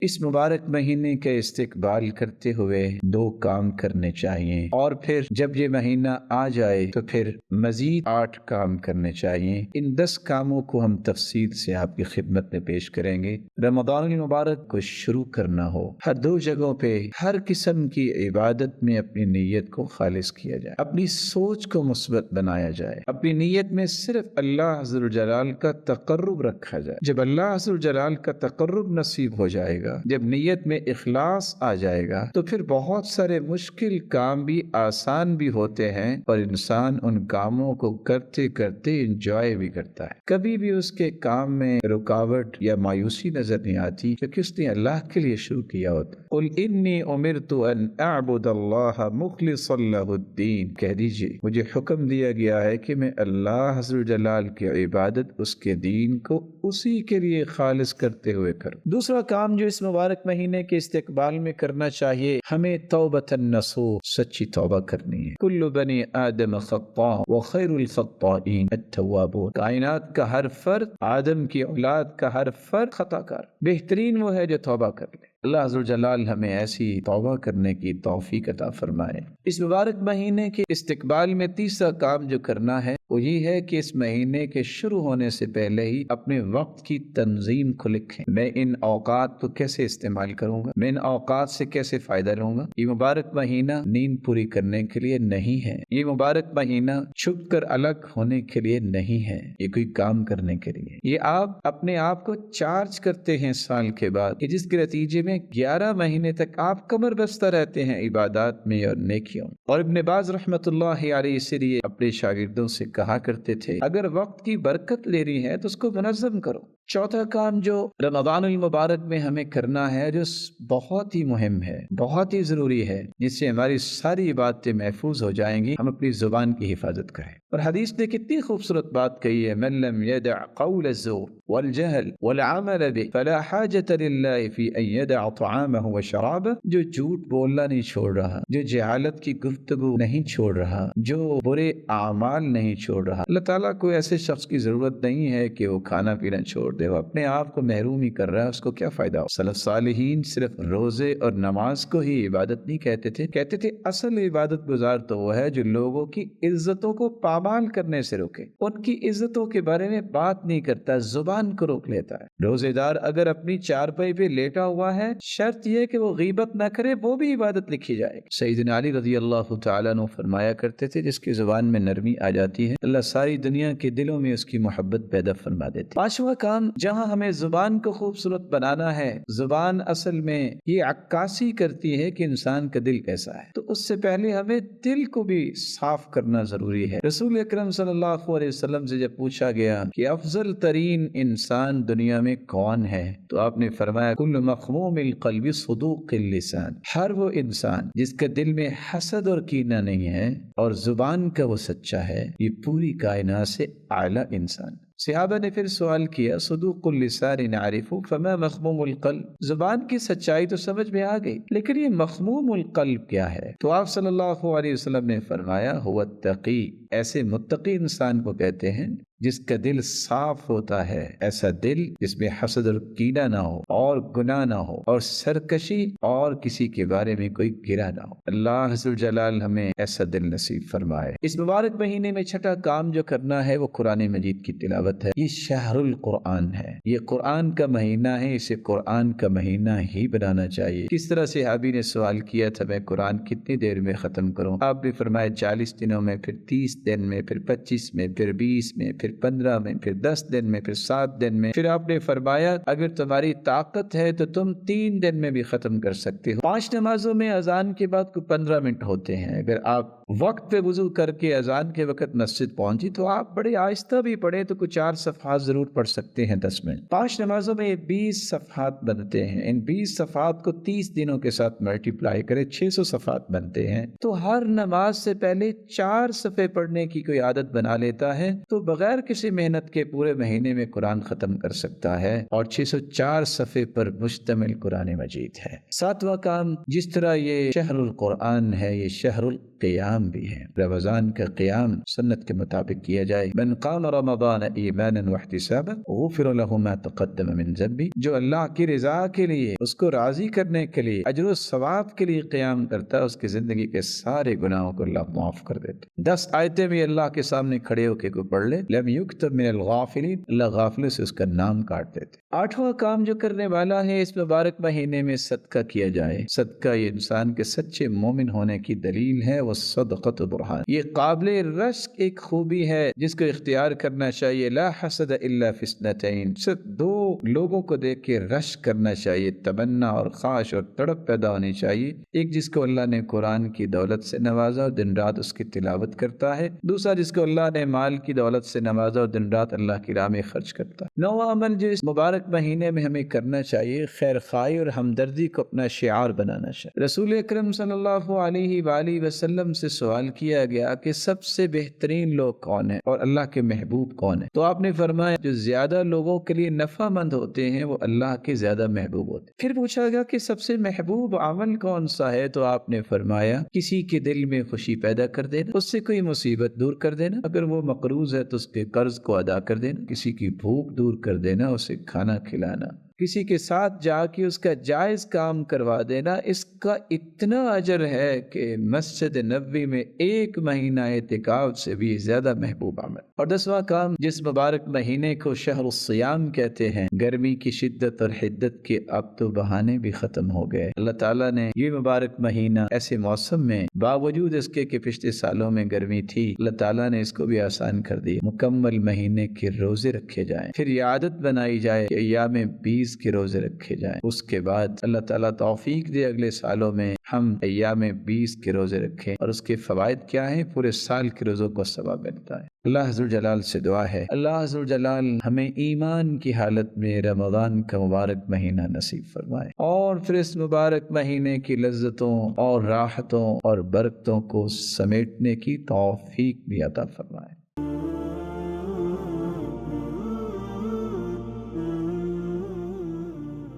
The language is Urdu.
اس مبارک مہینے کے استقبال کرتے ہوئے 2 کام کرنے چاہیے، اور پھر جب یہ مہینہ آ جائے تو پھر مزید 8 کام کرنے چاہیے۔ ان 10 کاموں کو ہم تفصیل سے آپ کی خدمت میں پیش کریں گے۔ رمضان المبارک کو شروع کرنا ہو، ہر 2 جگہوں پہ ہر قسم کی عبادت میں اپنی نیت کو خالص کیا جائے، اپنی سوچ کو مثبت بنایا جائے، اپنی نیت میں صرف اللہ عز و جلال کا تقرب رکھا جائے۔ جب اللہ عز و جلال کا تقرب نصیب ہو جائے گا، جب نیت میں اخلاص آ جائے گا، تو پھر بہت سارے مشکل کام بھی آسان بھی ہوتے ہیں، اور انسان ان کاموں کو کرتے کرتے انجوائے بھی کرتا ہے۔ کبھی بھی اس کے کام میں رکاوٹ یا مایوسی نظر نہیں آتی، کیونکہ اس نے اللہ کے لیے شروع کیا ہوتا ہے۔ قل انی امرت ان اعبد اللہ مخلصا لہ الدین، کہہ دیجئے مجھے حکم دیا گیا ہے کہ میں اللہ عز و جلال کی عبادت، اس کے دین کو اسی کے لیے خالص کرتے ہوئے کروں۔ دوسرا کام جو اس مبارک مہینے کے استقبال میں کرنا چاہیے، ہمیں توبۃ النصوح، سچی توبہ کرنی ہے۔ کل بنی آدم خطاء وخیر الخطائین التوابون، کائنات کا ہر فرد، آدم کی اولاد کا ہر فرد خطا کار، بہترین وہ ہے جو توبہ کر لے۔ اللہ عز و جلال ہمیں ایسی توبہ کرنے کی توفیق عطا فرمائے۔ اس مبارک مہینے کے استقبال میں تیسرا کام جو کرنا ہے وہ یہ ہے کہ اس مہینے کے شروع ہونے سے پہلے ہی اپنے وقت کی تنظیم کو لکھیں۔ میں ان اوقات کو کیسے استعمال کروں گا، میں ان اوقات سے کیسے فائدہ لوں گا۔ یہ مبارک مہینہ نیند پوری کرنے کے لیے نہیں ہے، یہ مبارک مہینہ چھپ کر الگ ہونے کے لیے نہیں ہے، یہ کوئی کام کرنے کے لیے۔ یہ آپ اپنے آپ کو چارج کرتے ہیں سال کے بعد، کہ جس کے نتیجے میں 11 مہینے تک آپ کمر بستہ رہتے ہیں عبادات میں اور نیکیوں۔ اور ابن باز رحمۃ اللہ علیہ اس لیے اپنے شاگردوں سے کہا کرتے تھے، اگر وقت کی برکت لینی ہے تو اس کو منظم کرو۔ چوتھا کام جو رمضان المبارک میں ہمیں کرنا ہے، جو بہت ہی مہم ہے، بہت ہی ضروری ہے، جس سے ہماری ساری باتیں محفوظ ہو جائیں گی، ہم اپنی زبان کی حفاظت کریں۔ اور حدیث نے کتنی خوبصورت بات کہی ہے، من لم يدع قول الزور والجهل والعمل به فلا حاجة لله في ان يدع طعامه وشرابه، جو جھوٹ بولنا نہیں چھوڑ رہا، جو جہالت کی گفتگو نہیں چھوڑ رہا، جو برے اعمال نہیں چھوڑ رہا، اللہ تعالیٰ کو ایسے شخص کی ضرورت نہیں ہے کہ وہ کھانا پینا چھوڑ دے، وہ اپنے آپ کو محروم ہی کر رہا ہے، اس کو کیا فائدہ ہو۔ سلف صالحین صرف روزے اور نماز کو ہی عبادت نہیں کہتے تھے، کہتے تھے اصل عبادت گزار تو وہ ہے جو لوگوں کی عزتوں کو پامال کرنے سے روکے، ان کی عزتوں کے بارے میں بات نہیں کرتا، زبان کو روک لیتا ہے۔ روزے دار اگر اپنی چارپائی پہ لیٹا ہوا ہے، شرط یہ کہ وہ غیبت نہ کرے، وہ بھی عبادت لکھی جائے گی۔ سیدنا علی رضی اللہ تعالیٰ عنہ فرمایا کرتے تھے، جس کی زبان میں نرمی آ جاتی ہے، اللہ ساری دنیا کے دلوں میں اس کی محبت پیدا فرما دیتی۔ پانچواں کام جہاں ہمیں زبان کو خوبصورت بنانا ہے، زبان اصل میں یہ عکاسی کرتی ہے کہ انسان کا دل کیسا ہے، تو اس سے پہلے ہمیں دل کو بھی صاف کرنا ضروری ہے۔ رسول اکرم صلی اللہ علیہ وسلم سے جب پوچھا گیا کہ افضل ترین انسان دنیا میں کون ہے، تو آپ نے فرمایا کل مخموم القلب صدوق اللسان، ہر وہ انسان جس کے دل میں حسد اور کینہ نہیں ہے اور زبان کا وہ سچا ہے، یہ پوری کائنات سے اعلیٰ انسان۔ صحابہ نے پھر سوال کیا صدوق اللسان نعرف فما مخموم القلب، زبان کی سچائی تو سمجھ میں آ گئی، لیکن یہ مخموم القلب کیا ہے؟ تو آپ صلی اللہ علیہ وسلم نے فرمایا هو التقی، ایسے متقی انسان کو کہتے ہیں جس کا دل صاف ہوتا ہے، ایسا دل جس میں حسد اور کینہ نہ ہو اور گناہ نہ ہو اور سرکشی اور کسی کے بارے میں کوئی گرہ نہ ہو۔ اللہ عز و جلال ہمیں ایسا دل نصیب فرمائے۔ اس مبارک مہینے میں چھٹا کام جو کرنا ہے وہ قرآن مجید کی تلاوت ہے۔ یہ شہر القرآن ہے، یہ قرآن کا مہینہ ہے، اسے قرآن کا مہینہ ہی بنانا چاہیے۔ کس طرح صحابی نے سوال کیا تھا میں قرآن کتنی دیر میں ختم کروں، آپ نے فرمایا 40 دنوں میں، پھر 30 دن میں، پھر 25 میں، پھر 20 میں، پھر 15 میں، پھر 10 دن میں، پھر 7 دن میں، پھر آپ نے فرمایا اگر تمہاری طاقت ہے تو تم 3 دن میں بھی ختم کر سکتے ہو۔ 5 نمازوں میں اذان کے بعد کوئی 15 منٹ ہوتے ہیں، اگر آپ وقت پہ وضو کر کے اذان کے وقت مسجد پہنچی تو آپ بڑے آہستہ بھی پڑھیں تو کچھ 4 صفحات ضرور پڑھ سکتے ہیں 10 منٹ۔ 5 نمازوں میں 20 صفحات بنتے ہیں، ان 20 صفحات کو 30 دنوں کے ساتھ ملٹیپلائی کرے 600 صفحات بنتے ہیں، تو ہر نماز سے پہلے 4 صفحے پڑھنے کی کوئی عادت بنا لیتا ہے تو بغیر کسی محنت کے پورے مہینے میں قرآن ختم کر سکتا ہے، اور 604 صفحے پر مشتمل قرآن مجید ہے۔ 7واں کام، جس طرح یہ شہر القرآن ہے، یہ شہر القیام قیام بھی ہے۔ رمضان کا قیام سنت کے مطابق کیا جائے۔ من قام رمضان ایمانا واحتسابا غفر له ما تقدم من ذنبه، جو اللہ کی رضا کے لیے، اس کو راضی کرنے کے لیے، اجر و ثواب کے لیے قیام کرتا ہے، اس کی زندگی کے سارے گناہوں کو اللہ معاف کر دیتے۔ 10 آیتیں بھی اللہ کے سامنے کھڑے ہو کے کوئی پڑھ لے، لم یکتب من الغافلین، اللہ غافلوں سے اس کا نام کاٹ دیتے۔ 8واں کام جو کرنے والا ہے، اس مبارک مہینے میں صدقہ کیا جائے۔ صدقہ یہ انسان کے سچے مومن ہونے کی دلیل ہے، وہ صدقۃ برہان، یہ قابل رشک ایک خوبی ہے جس کو اختیار کرنا چاہیے۔ لا حسد الا فی اثنتین، صرف 2 لوگوں کو دیکھ کے رشک کرنا چاہیے، تمنا اور خواہش اور تڑپ پیدا ہونی چاہیے۔ ایک جس کو اللہ نے قرآن کی دولت سے نوازا اور دن رات اس کی تلاوت کرتا ہے، دوسرا جس کو اللہ نے مال کی دولت سے نوازا اور دن رات اللہ کی راہ میں خرچ کرتا ہے۔ 9واں عمل جو اس مبارک مہینے میں ہمیں کرنا چاہیے، خیر خواہی اور ہمدردی کو اپنا شعار بنانا چاہیے۔ رسول اکرم صلی اللہ علیہ وآلہ وسلم سے سوال کیا گیا کہ سب سے بہترین لوگ کون ہیں اور اللہ کے محبوب کون ہیں؟ تو آپ نے فرمایا جو زیادہ لوگوں کے لیے نفع مند ہوتے ہیں وہ اللہ کے زیادہ محبوب ہوتے ہیں۔ پھر پوچھا گیا کہ سب سے محبوب عمل کون سا ہے؟ تو آپ نے فرمایا کسی کے دل میں خوشی پیدا کر دینا، اس سے کوئی مصیبت دور کر دینا، اگر وہ مقروض ہے تو اس کے قرض کو ادا کر دینا، کسی کی بھوک دور کر دینا، اسے کھانا کھلانا، کسی کے ساتھ جا کے اس کا جائز کام کروا دینا۔ اس کا اتنا اجر ہے کہ مسجد نبوی میں 1 مہینہ اعتکاف سے بھی زیادہ محبوب عمل۔ اور 10واں کام جس مبارک مہینے کو شہر الصیام کہتے ہیں، گرمی کی شدت اور حدت کے اب تو بہانے بھی ختم ہو گئے۔ اللہ تعالیٰ نے یہ مبارک مہینہ ایسے موسم میں، باوجود اس کے کہ پچھلے سالوں میں گرمی تھی، اللہ تعالیٰ نے اس کو بھی آسان کر دی۔ مکمل مہینے کے روزے رکھے جائیں، پھر یہ عادت بنائی جائے کہ ایام 20 کے روزے رکھے جائیں۔ اس کے بعد اللہ تعالیٰ توفیق دے اگلے سالوں میں ہم ایام 20 کے روزے رکھیں، اور اس کے فوائد کیا ہیں؟ پورے سال کے روزوں کو ثواب ملتا ہے۔ اللہ ذوالجلال سے دعا ہے، اللہ ذوالجلال ہمیں ایمان کی حالت میں رمضان کا مبارک مہینہ نصیب فرمائے، اور پھر اس مبارک مہینے کی لذتوں اور راحتوں اور برکتوں کو سمیٹنے کی توفیق بھی عطا فرمائے۔